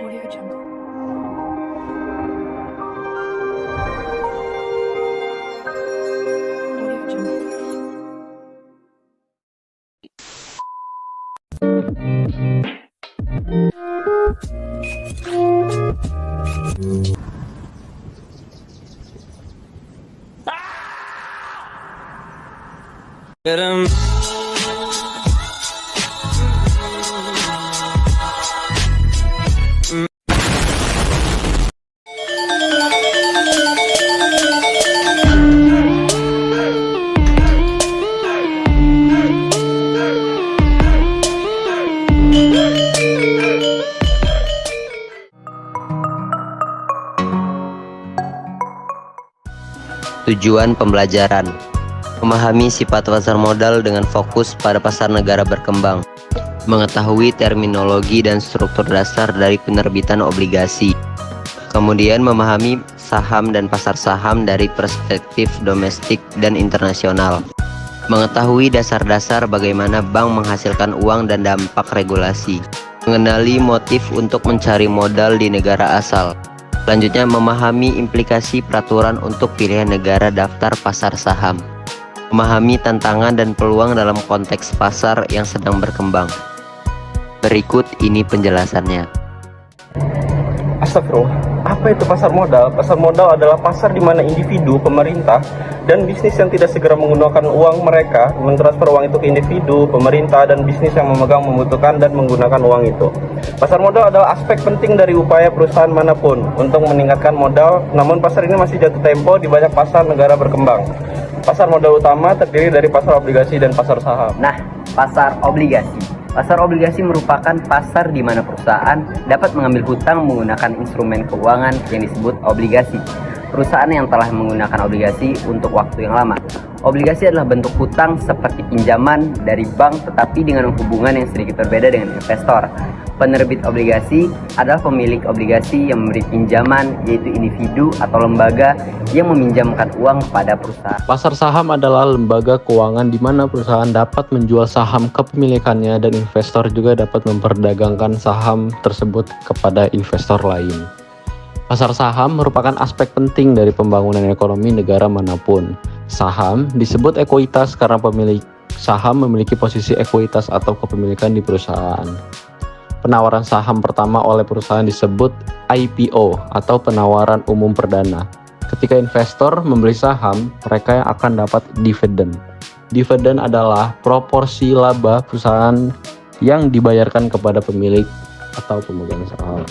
Audio Jungle. Audio Jungle. Tujuan pembelajaran: memahami sifat pasar modal dengan fokus pada pasar negara berkembang, mengetahui terminologi dan struktur dasar dari penerbitan obligasi, kemudian memahami saham dan pasar saham dari perspektif domestik dan internasional, mengetahui dasar-dasar bagaimana bank menghasilkan uang dan dampak regulasi, mengenali motif untuk mencari modal di negara asal. Selanjutnya, memahami implikasi peraturan untuk pilihan negara daftar pasar saham, memahami tantangan dan peluang dalam konteks pasar yang sedang berkembang. Berikut ini penjelasannya. Astagfirullah, apa itu pasar modal? Pasar modal adalah pasar di mana individu, pemerintah, dan bisnis yang tidak segera menggunakan uang mereka mentransfer uang itu ke individu, pemerintah, dan bisnis yang memegang, membutuhkan, dan menggunakan uang itu. Pasar modal adalah aspek penting dari upaya perusahaan manapun untuk meningkatkan modal, namun pasar ini masih jatuh tempo di banyak pasar negara berkembang. Pasar modal utama terdiri dari pasar obligasi dan pasar saham. Nah, pasar obligasi. Pasar obligasi merupakan pasar di mana perusahaan dapat mengambil hutang menggunakan instrumen keuangan yang disebut obligasi. Perusahaan yang telah menggunakan obligasi untuk waktu yang lama. Obligasi adalah bentuk hutang seperti pinjaman dari bank tetapi dengan hubungan yang sedikit berbeda dengan investor. Penerbit obligasi adalah pemilik obligasi yang memberi pinjaman, yaitu individu atau lembaga yang meminjamkan uang kepada perusahaan. Pasar saham adalah lembaga keuangan di mana perusahaan dapat menjual saham kepemilikannya dan investor juga dapat memperdagangkan saham tersebut kepada investor lain. Pasar saham merupakan aspek penting dari pembangunan ekonomi negara manapun. Saham disebut ekuitas karena pemilik saham memiliki posisi ekuitas atau kepemilikan di perusahaan. Penawaran saham pertama oleh perusahaan disebut IPO atau penawaran umum perdana. Ketika investor membeli saham, mereka yang akan dapat dividen. Dividen adalah proporsi laba perusahaan yang dibayarkan kepada pemilik atau pemegang saham.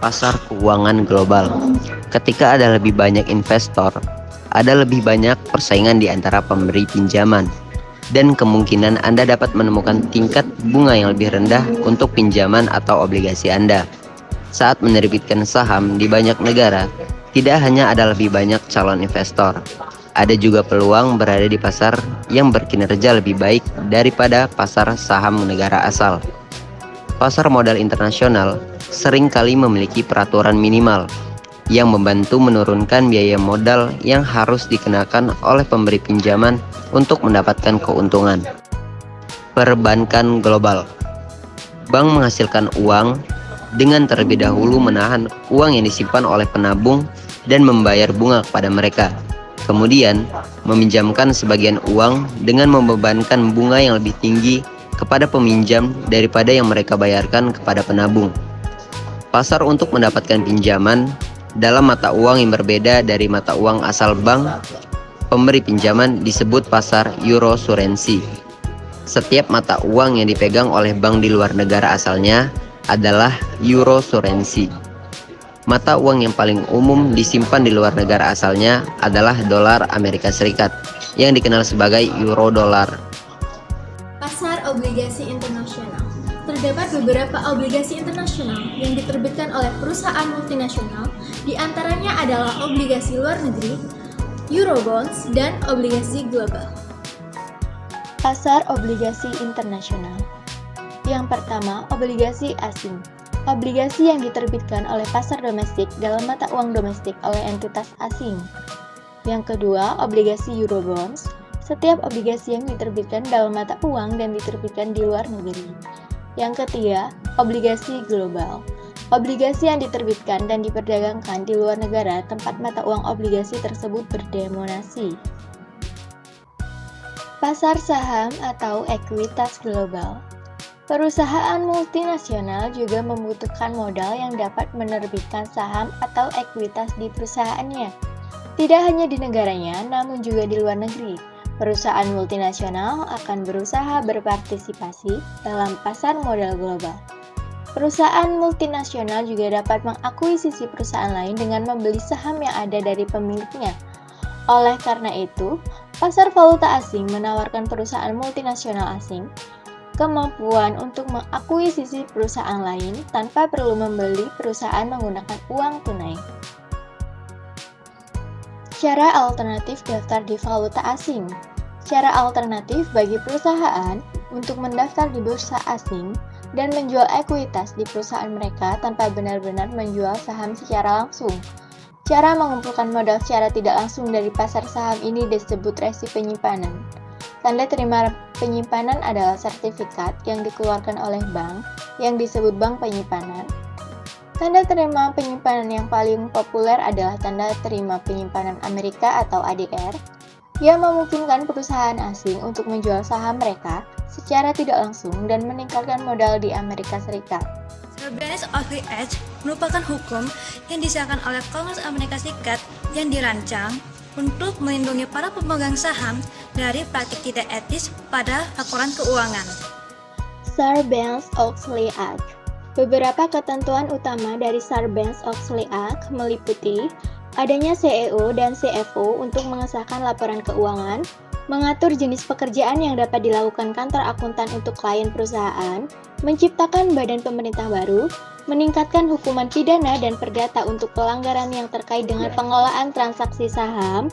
Pasar keuangan global. Ketika ada lebih banyak investor, ada lebih banyak persaingan di antara pemberi pinjaman, dan kemungkinan Anda dapat menemukan tingkat bunga yang lebih rendah untuk pinjaman atau obligasi Anda. Saat menerbitkan saham di banyak negara, tidak hanya ada lebih banyak calon investor, ada juga peluang berada di pasar yang berkinerja lebih baik daripada pasar saham negara asal. Pasar modal internasional seringkali memiliki peraturan minimal yang membantu menurunkan biaya modal yang harus dikenakan oleh pemberi pinjaman untuk mendapatkan keuntungan. Perbankan global. Bank menghasilkan uang dengan terlebih dahulu menahan uang yang disimpan oleh penabung dan membayar bunga kepada mereka. Kemudian, meminjamkan sebagian uang dengan membebankan bunga yang lebih tinggi kepada peminjam daripada yang mereka bayarkan kepada penabung. Pasar untuk mendapatkan pinjaman dalam mata uang yang berbeda dari mata uang asal bank pemberi pinjaman disebut pasar Eurosurensi. Setiap mata uang yang dipegang oleh bank di luar negara asalnya adalah Eurosurensi. Mata uang yang paling umum disimpan di luar negara asalnya adalah dolar Amerika Serikat yang dikenal sebagai euro-dolar. Pasar obligasi internasional. Terdapat beberapa obligasi internasional yang diterbitkan oleh perusahaan multinasional, di antaranya adalah obligasi luar negeri, Eurobonds, dan obligasi global. Pasar obligasi internasional. Yang pertama, obligasi asing. Obligasi yang diterbitkan oleh pasar domestik dalam mata uang domestik oleh entitas asing. Yang kedua, obligasi Eurobonds. Setiap obligasi yang diterbitkan dalam mata uang dan diterbitkan di luar negeri. Yang ketiga, obligasi global. Obligasi yang diterbitkan dan diperdagangkan di luar negara tempat mata uang obligasi tersebut berdenominasi. Pasar saham atau ekuitas global. Perusahaan multinasional juga membutuhkan modal yang dapat menerbitkan saham atau ekuitas di perusahaannya. Tidak hanya di negaranya, namun juga di luar negeri. Perusahaan multinasional akan berusaha berpartisipasi dalam pasar modal global. Perusahaan multinasional juga dapat mengakuisisi perusahaan lain dengan membeli saham yang ada dari pemiliknya. Oleh karena itu, pasar valuta asing menawarkan perusahaan multinasional asing kemampuan untuk mengakuisisi perusahaan lain tanpa perlu membeli perusahaan menggunakan uang tunai. Cara alternatif daftar di valuta asing. Cara alternatif bagi perusahaan untuk mendaftar di bursa asing dan menjual ekuitas di perusahaan mereka tanpa benar-benar menjual saham secara langsung. Cara mengumpulkan modal secara tidak langsung dari pasar saham ini disebut resi penyimpanan. Tanda terima penyimpanan adalah sertifikat yang dikeluarkan oleh bank yang disebut bank penyimpanan. Tanda terima penyimpanan yang paling populer adalah tanda terima penyimpanan Amerika atau ADR, yang memungkinkan perusahaan asing untuk menjual saham mereka secara tidak langsung dan meningkatkan modal di Amerika Serikat. Sarbanes-Oxley Act merupakan hukum yang disahkan oleh Kongres Amerika Serikat yang dirancang untuk melindungi para pemegang saham dari praktik tidak etis pada laporan keuangan. Sarbanes-Oxley Act. Beberapa ketentuan utama dari Sarbanes-Oxley Act meliputi adanya CEO dan CFO untuk mengesahkan laporan keuangan, mengatur jenis pekerjaan yang dapat dilakukan kantor akuntan untuk klien perusahaan, menciptakan badan pemerintah baru, meningkatkan hukuman pidana dan perdata untuk pelanggaran yang terkait dengan pengelolaan transaksi saham,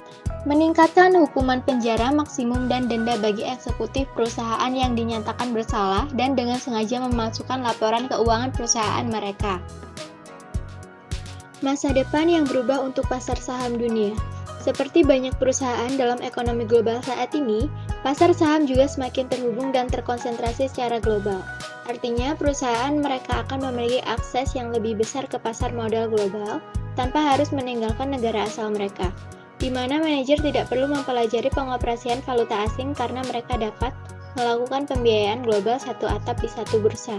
meningkatkan hukuman penjara maksimum dan denda bagi eksekutif perusahaan yang dinyatakan bersalah dan dengan sengaja memalsukan laporan keuangan perusahaan mereka. Masa depan yang berubah untuk pasar saham dunia. Seperti banyak perusahaan dalam ekonomi global saat ini, pasar saham juga semakin terhubung dan terkonsentrasi secara global. Artinya, perusahaan mereka akan memiliki akses yang lebih besar ke pasar modal global tanpa harus meninggalkan negara asal mereka, di mana manajer tidak perlu mempelajari pengoperasian valuta asing karena mereka dapat melakukan pembiayaan global satu atap di satu bursa.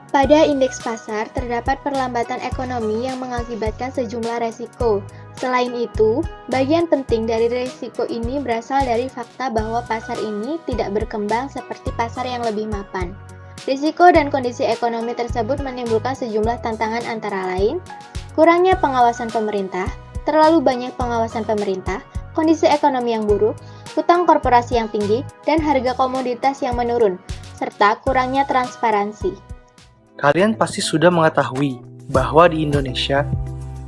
Pada indeks pasar, terdapat perlambatan ekonomi yang mengakibatkan sejumlah resiko. Selain itu, bagian penting dari risiko ini berasal dari fakta bahwa pasar ini tidak berkembang seperti pasar yang lebih mapan. Risiko dan kondisi ekonomi tersebut menimbulkan sejumlah tantangan antara lain, kurangnya pengawasan pemerintah, terlalu banyak pengawasan pemerintah, kondisi ekonomi yang buruk, hutang korporasi yang tinggi, dan harga komoditas yang menurun, serta kurangnya transparansi. Kalian pasti sudah mengetahui bahwa di Indonesia,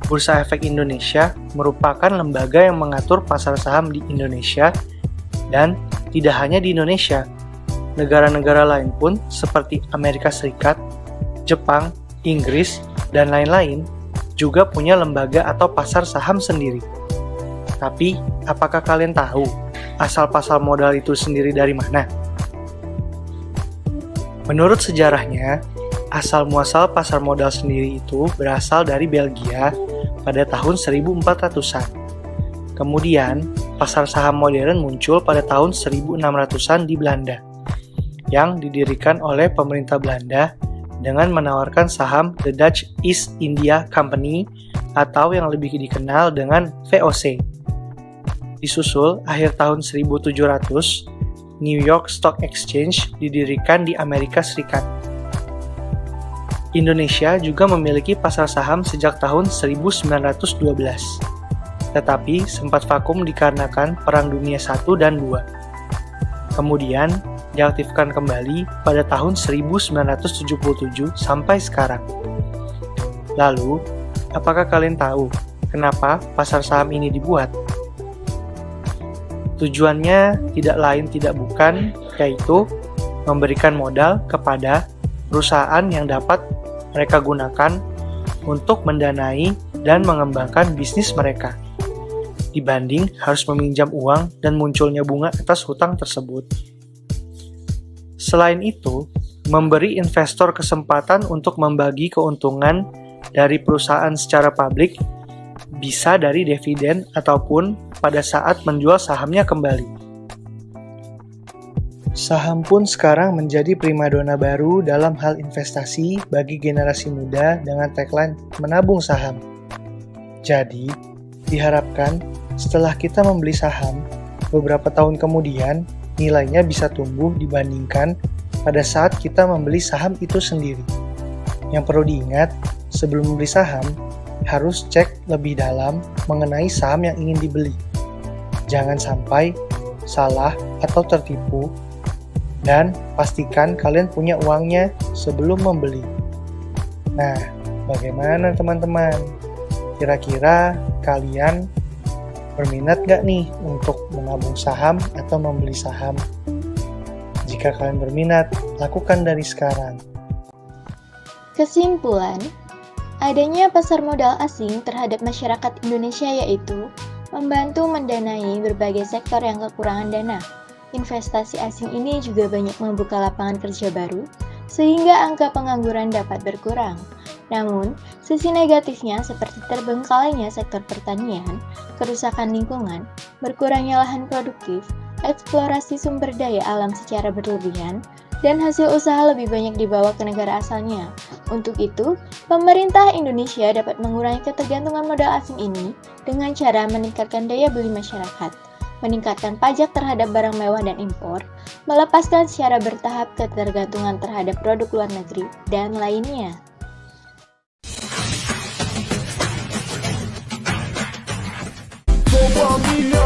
Bursa Efek Indonesia merupakan lembaga yang mengatur pasar saham di Indonesia, dan tidak hanya di Indonesia. Negara-negara lain pun seperti Amerika Serikat, Jepang, Inggris, dan lain-lain juga punya lembaga atau pasar saham sendiri. Tapi, apakah kalian tahu asal pasar modal itu sendiri dari mana? Menurut sejarahnya, asal-muasal pasar modal sendiri itu berasal dari Belgia pada tahun 1400-an. Kemudian, pasar saham modern muncul pada tahun 1600-an di Belanda, yang didirikan oleh pemerintah Belanda dengan menawarkan saham The Dutch East India Company atau yang lebih dikenal dengan VOC. Disusul akhir tahun 1700, New York Stock Exchange didirikan di Amerika Serikat. Indonesia juga memiliki pasar saham sejak tahun 1912, tetapi sempat vakum dikarenakan Perang Dunia I dan II. Kemudian, diaktifkan kembali pada tahun 1977 sampai sekarang. Lalu, apakah kalian tahu kenapa pasar saham ini dibuat? Tujuannya tidak lain tidak bukan, yaitu memberikan modal kepada perusahaan yang dapat mereka gunakan untuk mendanai dan mengembangkan bisnis mereka, dibanding harus meminjam uang dan munculnya bunga atas hutang tersebut. Selain itu, memberi investor kesempatan untuk membagi keuntungan dari perusahaan secara publik, bisa dari dividen ataupun pada saat menjual sahamnya kembali. Saham pun sekarang menjadi primadona baru dalam hal investasi bagi generasi muda dengan tagline menabung saham. Jadi, diharapkan setelah kita membeli saham, beberapa tahun kemudian nilainya bisa tumbuh dibandingkan pada saat kita membeli saham itu sendiri. Yang perlu diingat, sebelum membeli saham, harus cek lebih dalam mengenai saham yang ingin dibeli. Jangan sampai salah atau tertipu, dan pastikan kalian punya uangnya sebelum membeli. Nah, bagaimana teman-teman? Kira-kira kalian berminat nggak nih untuk menabung saham atau membeli saham? Jika kalian berminat, lakukan dari sekarang. Kesimpulan, adanya pasar modal asing terhadap masyarakat Indonesia yaitu membantu mendanai berbagai sektor yang kekurangan dana. Investasi asing ini juga banyak membuka lapangan kerja baru, sehingga angka pengangguran dapat berkurang. Namun, sisi negatifnya seperti terbengkalainya sektor pertanian, kerusakan lingkungan, berkurangnya lahan produktif, eksplorasi sumber daya alam secara berlebihan, dan hasil usaha lebih banyak dibawa ke negara asalnya. Untuk itu, pemerintah Indonesia dapat mengurangi ketergantungan modal asing ini dengan cara meningkatkan daya beli masyarakat, meningkatkan pajak terhadap barang mewah dan impor, melepaskan secara bertahap ketergantungan terhadap produk luar negeri, dan lainnya. Família